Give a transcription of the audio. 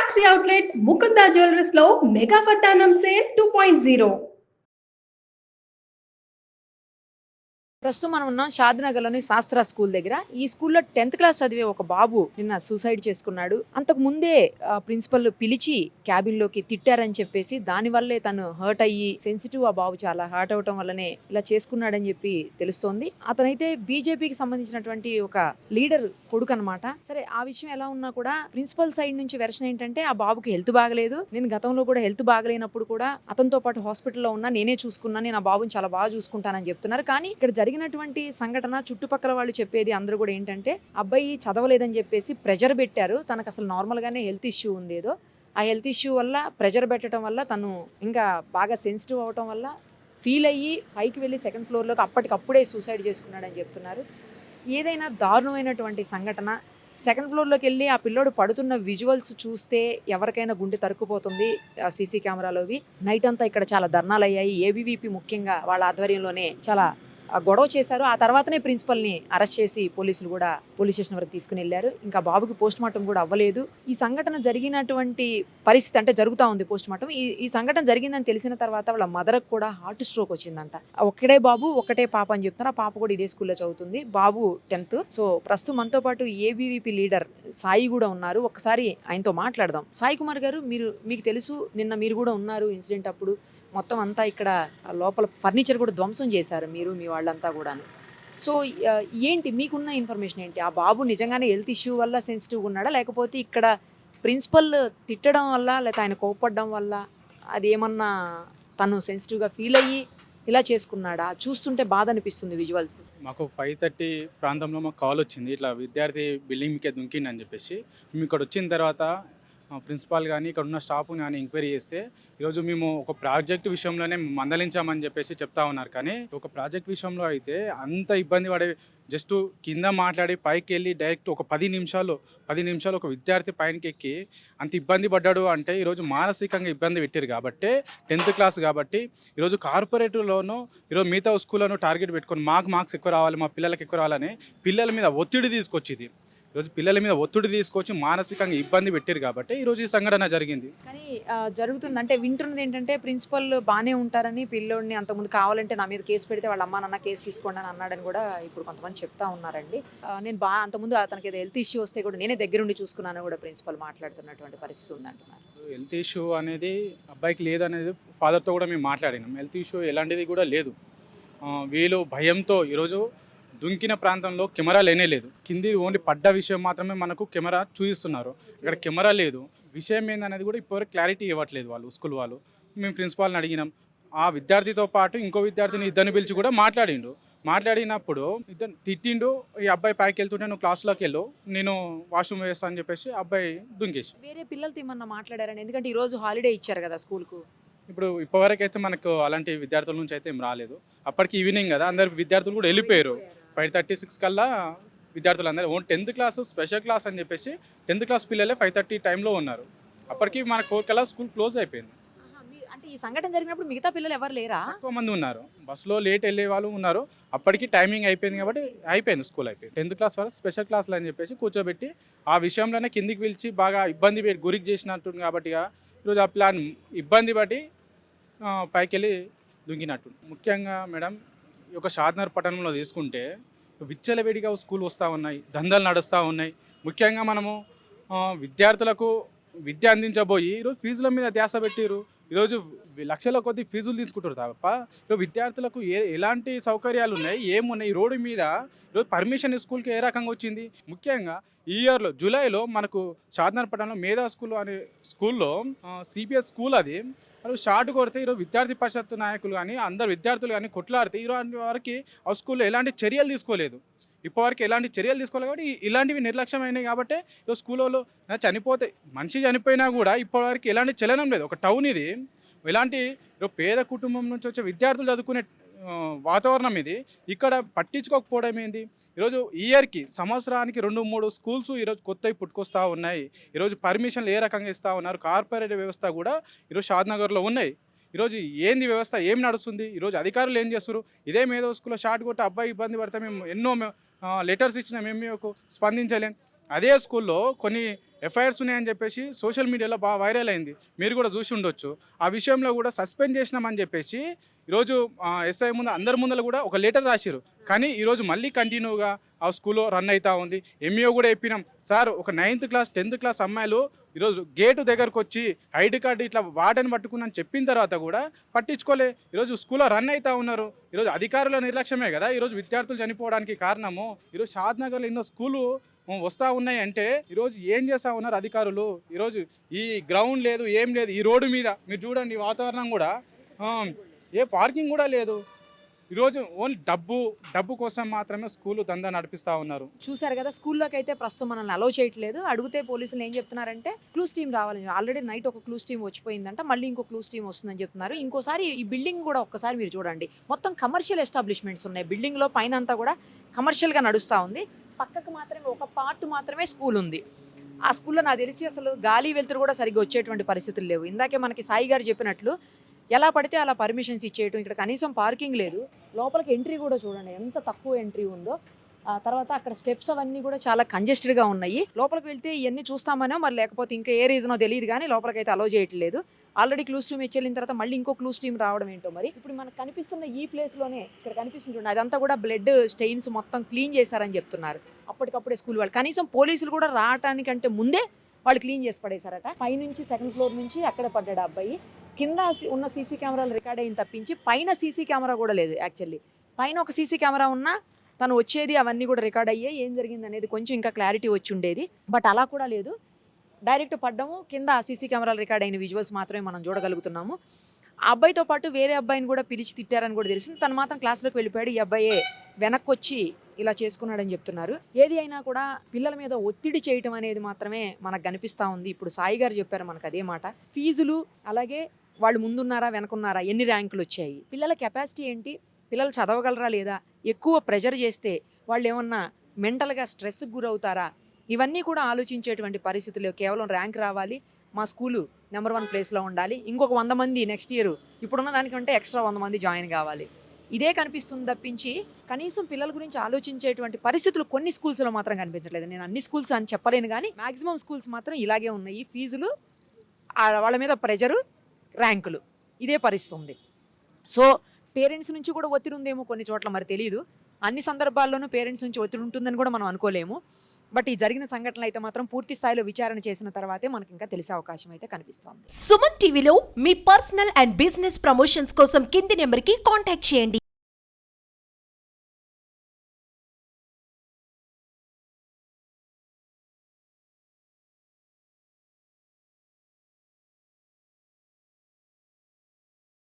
Factory outlet Mukunda jewellers లో mega పట్టానం sale 2.0. ప్రస్తుతం మనం ఉన్నాం షాద్నగర్లోని శాస్త్ర స్కూల్ దగ్గర. ఈ స్కూల్లో 10th క్లాస్ చదివే ఒక బాబు నిన్న సూసైడ్ చేసుకున్నాడు. అంతకు ముందే ప్రిన్సిపల్ పిలిచి క్యాబిన్లోకి తిట్టారని చెప్పేసి దానివల్లే తను హర్ట్ అయ్యి సెన్సిటివ్ ఆ బాబు చాలా హర్ట్ అవటం వల్లనే ఇలా చేసుకున్నాడని చెప్పి తెలుస్తోంది. అతనైతే బీజేపీకి సంబంధించినటువంటి ఒక లీడర్ కొడుకు అనమాట. సరే, ఆ విషయం ఎలా ఉన్నా కూడా ప్రిన్సిపల్ సైడ్ నుంచి వెర్షన్ ఏంటంటే ఆ బాబుకి హెల్త్ బాగలేదు, నేను గతంలో కూడా హెల్త్ బాగలేనప్పుడు కూడా అతనితో పాటు హాస్పిటల్లో ఉన్నా, నేనే చూసుకున్నాను, నేను ఆ బాబుని చాలా బాగా చూసుకుంటానని చెప్తున్నారు. కానీ ఇక్కడ జరిగినటువంటి సంఘటన చుట్టుపక్కల వాళ్ళు చెప్పేది అందరూ కూడా ఏంటంటే అబ్బాయి చదవలేదని చెప్పేసి ప్రెజర్ పెట్టారు. తనకు అసలు నార్మల్ గానే హెల్త్ ఇష్యూ ఉంది ఏదో, ఆ హెల్త్ ఇష్యూ వల్ల ప్రెజర్ పెట్టడం వల్ల తను ఇంకా బాగా సెన్సిటివ్ అవటం వల్ల ఫీల్ అయ్యి పైకి వెళ్ళి సెకండ్ ఫ్లోర్లోకి అప్పటికప్పుడే సూసైడ్ చేసుకున్నాడని చెప్తున్నారు. ఏదైనా దారుణమైనటువంటి సంఘటన సెకండ్ ఫ్లోర్లోకి వెళ్ళి ఆ పిల్లోడు పడుతున్న విజువల్స్ చూస్తే ఎవరికైనా గుండె తరుక్కుపోతుంది. సీసీ కెమెరాలోవి నైట్ అంతా ఇక్కడ చాలా ధర్నాలు అయ్యాయి. ఏబీవీపీ ముఖ్యంగా వాళ్ళ ఆధ్వర్యంలోనే చాలా గొడవ చేశారు. ఆ తర్వాతనే ప్రిన్సిపల్ని అరెస్ట్ చేసి పోలీసులు కూడా పోలీస్ స్టేషన్ వరకు తీసుకుని వెళ్ళారు. ఇంకా బాబుకి పోస్ట్ మార్టం కూడా అవ్వలేదు. ఈ సంఘటన జరిగినటువంటి పరిస్థితి అంటే జరుగుతూ ఉంది పోస్ట్ మార్టం. ఈ సంఘటన జరిగిందని తెలిసిన తర్వాత వాళ్ళ మదర్కి కూడా హార్ట్ స్ట్రోక్ వచ్చిందంట. ఒక్కడే బాబు ఒకటే పాప అని చెప్తున్నారు. ఆ పాప కూడా ఇదే స్కూల్లో చదువుతుంది. బాబు 10th. సో ప్రస్తుతం మనతో పాటు ఏబీవీపీ లీడర్ సాయి కూడా ఉన్నారు. ఒకసారి ఆయనతో మాట్లాడదాం. సాయి కుమార్ గారు, మీకు తెలుసు నిన్న మీరు కూడా ఉన్నారు ఇన్సిడెంట్ అప్పుడు. మొత్తం అంతా ఇక్కడ లోపల ఫర్నిచర్ కూడా ధ్వంసం చేశారు మీరు, మీ వాళ్ళంతా కూడాను. సో ఏంటి మీకున్న ఇన్ఫర్మేషన్ ఏంటి? ఆ బాబు నిజంగానే హెల్త్ ఇష్యూ వల్ల సెన్సిటివ్గా ఉన్నాడా, లేకపోతే ఇక్కడ ప్రిన్సిపల్ తిట్టడం వల్ల, లేకపోతే ఆయన కోప్పడడం వల్ల అది ఏమన్నా తను సెన్సిటివ్గా ఫీల్ అయ్యి ఇలా చేసుకున్నాడా? చూస్తుంటే బాధ అనిపిస్తుంది విజువల్స్. మాకు 5:30 ప్రాంతంలో మాకు కాల్ వచ్చింది, ఇట్లా విద్యార్థి బిల్డింగ్ మీకే దుంకిండి చెప్పేసి. మేము ఇక్కడ వచ్చిన తర్వాత ప్రిన్సిపాల్ కానీ ఇక్కడ ఉన్న స్టాఫ్ కానీ ఎంక్వైరీ చేస్తే ఈరోజు మేము ఒక ప్రాజెక్ట్ విషయంలోనే మందలించామని చెప్పేసి చెప్తా ఉన్నారు. కానీ ఒక ప్రాజెక్ట్ విషయంలో అయితే అంత ఇబ్బంది పడే, జస్ట్ కింద మాట్లాడి పైకి వెళ్ళి డైరెక్ట్ ఒక 10 నిమిషాలు ఒక విద్యార్థి పైనకి ఎక్కి అంత ఇబ్బంది పడ్డాడు అంటే ఈరోజు మానసికంగా ఇబ్బంది పెట్టారు. కాబట్టి 10th క్లాస్ కాబట్టి ఈరోజు కార్పొరేటివ్లోనూ ఈరోజు మిగతా స్కూళ్ళను టార్గెట్ పెట్టుకొని మార్క్స్ ఎక్కువ రావాలి, మా పిల్లలకి ఎక్కువ రావాలని పిల్లల మీద ఒత్తిడి తీసుకొచ్చింది. ఈరోజు పిల్లల మీద ఒత్తిడి తీసుకొచ్చి మానసికంగా ఇబ్బంది పెట్టారు కాబట్టి ఈరోజు ఈ సంఘటన జరిగింది. కానీ జరుగుతుంది అంటే వింటున్నది ఏంటంటే ప్రిన్సిపల్ బాగానే ఉంటారని, పిల్లోడిని అంతకుముందు కావాలంటే నా మీద కేసు పెడితే వాళ్ళ అమ్మ నాన్న కేసు తీసుకోండి అని అన్నాడని కూడా ఇప్పుడు కొంతమంది చెప్తా ఉన్నారండి. నేను అంతకుముందు అతనికి ఏదో హెల్త్ ఇష్యూ వస్తే కూడా నేనే దగ్గరుండి చూసుకున్నాను కూడా ప్రిన్సిపల్ మాట్లాడుతున్నటువంటి పరిస్థితి ఉంది అంటున్నారు. హెల్త్ ఇష్యూ అనేది అబ్బాయికి లేదనేది ఫాదర్తో కూడా మేము మాట్లాడినాం. హెల్త్ ఇష్యూ ఎలాంటిది కూడా లేదు. వీళ్ళు భయంతో ఈరోజు దుంకిన ప్రాంతంలో కెమెరా లేదు. కింది ఓన్లీ పడ్డ విషయం మాత్రమే మనకు కెమెరా చూపిస్తున్నారు. ఇక్కడ కెమెరా లేదు. విషయం ఏందనేది కూడా ఇప్పటివరకు క్లారిటీ ఇవ్వట్లేదు వాళ్ళు, స్కూల్ వాళ్ళు. మేము ప్రిన్సిపాల్ని అడిగినాం. ఆ విద్యార్థితో పాటు ఇంకో విద్యార్థిని ఇద్దరిని పిలిచి కూడా మాట్లాడినప్పుడు ఇద్దరు తిట్టిండు. ఈ అబ్బాయి పైకి వెళ్తుంటే నువ్వు క్లాస్లోకి వెళ్ళు, నేను వాష్రూమ్ వేస్తాను అని చెప్పేసి అబ్బాయి దుంకేసి. వేరే పిల్లలతో ఏమన్నా మాట్లాడారని? ఎందుకంటే ఈరోజు హాలిడే ఇచ్చారు కదా స్కూల్కు. ఇప్పటివరకు అయితే మనకు అలాంటి విద్యార్థుల నుంచి అయితే ఏం రాలేదు. అప్పటికి ఈవినింగ్ కదా, అందరు విద్యార్థులు కూడా వెళ్ళిపోయారు. 5:36 కల్లా విద్యార్థులు అందరూ 10th క్లాస్ స్పెషల్ క్లాస్ అని చెప్పేసి 10th క్లాస్ పిల్లలే 5:30 టైంలో ఉన్నారు. అప్పటికి మనకు 4 కల్లా స్కూల్ క్లోజ్ అయిపోయింది. అంటే ఈ సంఘటన జరిగినప్పుడు మిగతా పిల్లలు ఎవరు లేరా? ఎక్కువ మంది ఉన్నారు, బస్సులో లేట్ వెళ్ళే వాళ్ళు ఉన్నారు. అప్పటికి టైమింగ్ అయిపోయింది కాబట్టి అయిపోయింది, స్కూల్ అయిపోయింది. 10th క్లాస్ వరకు స్పెషల్ క్లాసులు అని చెప్పేసి కూర్చోబెట్టి ఆ విషయంలోనే కిందికి పిలిచి బాగా ఇబ్బంది గురికి చేసినట్టుంది. కాబట్టి ఈరోజు ఆ ప్లాన్ ఇబ్బంది పట్టి పైకి వెళ్ళి దుంకినట్టు. ముఖ్యంగా మేడం, ఈ యొక్క షాద్నగర్ పట్టణంలో తీసుకుంటే విచ్చలవేడిగా స్కూల్ వస్తూ ఉన్నాయి, దందాలు నడుస్తూ ఉన్నాయి. ముఖ్యంగా మనము విద్యార్థులకు విద్య అందించబోయి ఈరోజు ఫీజుల మీద ధ్యాస పెట్టిరు. ఈరోజు లక్షల కొద్ది ఫీజులు తీసుకుంటారు తప్ప ఈరోజు విద్యార్థులకు ఎలాంటి సౌకర్యాలు ఉన్నాయి, ఏమున్నాయి? ఈ రోడ్డు మీద ఈరోజు పర్మిషన్ స్కూల్కి ఏ రకంగా వచ్చింది? ముఖ్యంగా ఈ ఇయర్లో జూలైలో మనకు షాద్నగర్ పట్టణంలో మేధా స్కూల్ అనే స్కూల్లో సిబిఎస్ స్కూల్ అది షార్ట్ కొడితే ఈరోజు విద్యార్థి పరిషత్ నాయకులు కానీ అందరు విద్యార్థులు కానీ కొట్లాడితే ఈరోజు వరకు ఆ స్కూల్లో ఎలాంటి చర్యలు తీసుకోలేదు. ఇప్పటివరకు ఎలాంటి చర్యలు తీసుకోలేదు కాబట్టి ఇలాంటివి నిర్లక్ష్యమైనవి. కాబట్టి ఈరోజు స్కూల్లో చనిపోతే మనిషి చనిపోయినా కూడా ఇప్పటివరకు ఎలాంటి చలనం లేదు. ఒక టౌన్ ఇది, ఎలాంటి పేద కుటుంబం నుంచి వచ్చే విద్యార్థులు చదువుకునే వాతావరణం ఇది. ఇక్కడ పట్టించుకోకపోవడం ఏంది? ఈరోజు ఇయర్కి సంవత్సరానికి 2-3 స్కూల్స్ ఈరోజు కొత్తవి పుట్టుకొస్తూ ఉన్నాయి. ఈరోజు పర్మిషన్లు ఏ రకంగా ఇస్తూ ఉన్నారు? కార్పొరేట్ వ్యవస్థ కూడా ఈరోజు షాద్నగర్లో ఉన్నాయి. ఈరోజు ఏంది వ్యవస్థ, ఏం నడుస్తుంది? ఈరోజు అధికారులు ఏం చేస్తారు? ఇదే మేధో స్కూల్లో షార్ట్ కొట్టి అబ్బాయి ఇబ్బంది పడితే మేము ఎన్నో లెటర్స్ ఇచ్చినా మేము స్పందించలేం. అదే స్కూల్లో కొన్ని ఎఫ్ఐఆర్స్ ఉన్నాయని చెప్పేసి సోషల్ మీడియాలో బాగా వైరల్ అయింది, మీరు కూడా చూసి ఉండొచ్చు. ఆ విషయంలో కూడా సస్పెండ్ చేసినామని చెప్పేసి ఈరోజు ఎస్ఐ ముందు అందరి ముందర కూడా ఒక లెటర్ రాసిరు. కానీ ఈరోజు మళ్ళీ కంటిన్యూగా ఆ స్కూల్లో రన్ అవుతూ ఉంది. ఎంఈఓ కూడా చెప్పినాం, సార్ ఒక 9th క్లాస్ 10th క్లాస్ అమ్మాయిలు ఈరోజు గేటు దగ్గరకు వచ్చి ఐడి కార్డు ఇట్లా వాటని పట్టుకున్నాను చెప్పిన తర్వాత కూడా పట్టించుకోలే. ఈరోజు స్కూల్లో రన్ అవుతూ ఉన్నారు. ఈరోజు అధికారుల నిర్లక్ష్యమే కదా ఈరోజు విద్యార్థులు చనిపోవడానికి కారణము. ఈరోజు షాద్నగర్లో ఎన్నో స్కూలు వస్తూ ఉన్నాయి అంటే ఈరోజు ఏం చేస్తూ ఉన్నారు అధికారులు. ఈరోజు ఈ గ్రౌండ్ లేదు, ఏం లేదు. ఈ రోడ్డు మీద మీరు చూడండి, వాతావరణం కూడా ఏ పార్కింగ్ కూడా లేదు. ఈరోజు ఓన్లీ డబ్బు కోసం మాత్రమే స్కూలు దందా నడిపిస్తూ ఉన్నారు. చూసారు కదా, స్కూల్లోకి అయితే ప్రస్తుతం మనల్ని అలౌ చేయట్లేదు. అడిగితే పోలీసులు ఏం చెప్తున్నారంటే క్లూస్ టీమ్ రావాలని. ఆల్రెడీ నైట్ ఒక క్లూస్ టీమ్ వచ్చిపోయిందంట, మళ్ళీ ఇంకో క్లూస్ టీమ్ వస్తుందని చెప్తున్నారు. ఇంకోసారి ఈ బిల్డింగ్ కూడా ఒక్కసారి మీరు చూడండి, మొత్తం కమర్షియల్ ఎస్టాబ్లిష్మెంట్స్ ఉన్నాయి. బిల్డింగ్లో పైన అంతా కూడా కమర్షియల్గా నడుస్తూ ఉంది. పక్కకు మాత్రమే ఒక పార్ట్ మాత్రమే స్కూల్ ఉంది. ఆ స్కూల్లో నాకు తెలిసి అసలు గాలి వెలుతురు కూడా సరిగ్గా వచ్చేటువంటి పరిస్థితులు లేవు. ఇందాకే మనకి సాయి గారు చెప్పినట్లు ఎలా పడితే అలా పర్మిషన్స్ ఇచ్చేయటం, ఇక్కడ కనీసం పార్కింగ్ లేదు. లోపలికి ఎంట్రీ కూడా చూడండి ఎంత తక్కువ ఎంట్రీ ఉందో. ఆ తర్వాత అక్కడ స్టెప్స్ అవన్నీ కూడా చాలా కంజెస్టెడ్గా ఉన్నాయి. లోపలికి వెళ్తే ఇవన్నీ చూస్తామనో మరి లేకపోతే ఇంకా ఏ రీజనో తెలియదు కానీ లోపలికి అయితే అలో చేయట్లేదు. ఆల్రెడీ క్లూస్ టీమ్ వెళ్ళిన తర్వాత మళ్ళీ ఇంకో క్లూస్ టీమ్ రావడం ఏంటో మరి. ఇప్పుడు మనకు కనిపిస్తున్న ఈ ప్లేస్లోనే ఇక్కడ కనిపిస్తుంటుంది, అదంతా కూడా బ్లడ్ స్టెయిన్స్ మొత్తం క్లీన్ చేశారని చెప్తున్నారు. అప్పటికప్పుడే స్కూల్ వాళ్ళు కనీసం పోలీసులు కూడా రావటానికంటే ముందే వాళ్ళు క్లీన్ చేసి పడేశారట. పైనుంచి 2nd ఫ్లోర్ నుంచి అక్కడ పడ్డాడు అబ్బాయి. కింద ఉన్న సీసీ కెమెరాలు రికార్డ్ అయిన తప్పించి పైన సీసీ కెమెరా కూడా లేదు. యాక్చువల్లీ పైన ఒక సీసీ కెమెరా ఉన్నా తను వచ్చేది అవన్నీ కూడా రికార్డ్ అయ్యాయి. ఏం జరిగింది అనేది కొంచెం ఇంకా క్లారిటీ వచ్చి ఉండేది, బట్ అలా కూడా లేదు. డైరెక్ట్ పడ్డము, కింద సీసీ కెమెరాలు రికార్డ్ అయిన విజువల్స్ మాత్రమే మనం చూడగలుగుతున్నాము. ఆ అబ్బాయితో పాటు వేరే అబ్బాయిని కూడా పిలిచి తిట్టారని కూడా తెలిసింది. తను మాత్రం క్లాస్లోకి వెళ్ళిపోయాడు. ఈ అబ్బాయే వెనక్కి వచ్చి ఇలా చేసుకున్నాడని చెప్తున్నారు. ఏది అయినా కూడా పిల్లల మీద ఒత్తిడి చేయటం అనేది మాత్రమే మనకు కనిపిస్తూ ఉంది. ఇప్పుడు సాయి గారు చెప్పారు మనకు అదే మాట. ఫీజులు, అలాగే వాళ్ళు ముందున్నారా వెనకున్నారా, ఎన్ని ర్యాంకులు వచ్చాయి, పిల్లల కెపాసిటీ ఏంటి, పిల్లలు చదవగలరా లేదా, ఎక్కువ ప్రెజర్ చేస్తే వాళ్ళు ఏమన్నా మెంటల్గా స్ట్రెస్కి గురవుతారా, ఇవన్నీ కూడా ఆలోచించేటువంటి పరిస్థితులు. కేవలం ర్యాంక్ రావాలి, మా స్కూలు నెంబర్ 1 ప్లేస్లో ఉండాలి, ఇంకొక 100 మంది నెక్స్ట్ ఇయర్ ఇప్పుడున్న దానికంటే ఎక్స్ట్రా 100 మంది జాయిన్ కావాలి, ఇదే కనిపిస్తుంది తప్పించి కనీసం పిల్లల గురించి ఆలోచించేటువంటి పరిస్థితులు కొన్ని స్కూల్స్లో మాత్రం కనిపించట్లేదు. నేను అన్ని స్కూల్స్ అని చెప్పలేను కానీ మ్యాక్సిమం స్కూల్స్ మాత్రం ఇలాగే ఉన్నాయి. ఫీజులు, వాళ్ళ మీద ప్రెజరు, ర్యాంకులు, ఇదే పరిస్థితి ఉంది. సో పేరెంట్స్ నుంచి కూడా ఒత్తిడి ఉందేమో కొన్ని చోట్ల, మరి తెలియదు. అన్ని సందర్భాల్లోనూ పేరెంట్స్ నుంచి ఒత్తిడి ఉంటుందని కూడా మనం అనుకోలేము. బట్ ఈ జరిగిన సంఘటనలు అయితే మాత్రం పూర్తి స్థాయిలో విచారణ చేసిన తర్వాతే మనకి ఇంకా తెలిసే అవకాశం అయితే కనిపిస్తోంది. సుమన్ టీవీలో మీ పర్సనల్ అండ్ బిజినెస్ ప్రమోషన్స్ కోసం కింది నెంబర్కి కాంటాక్ట్ చేయండి.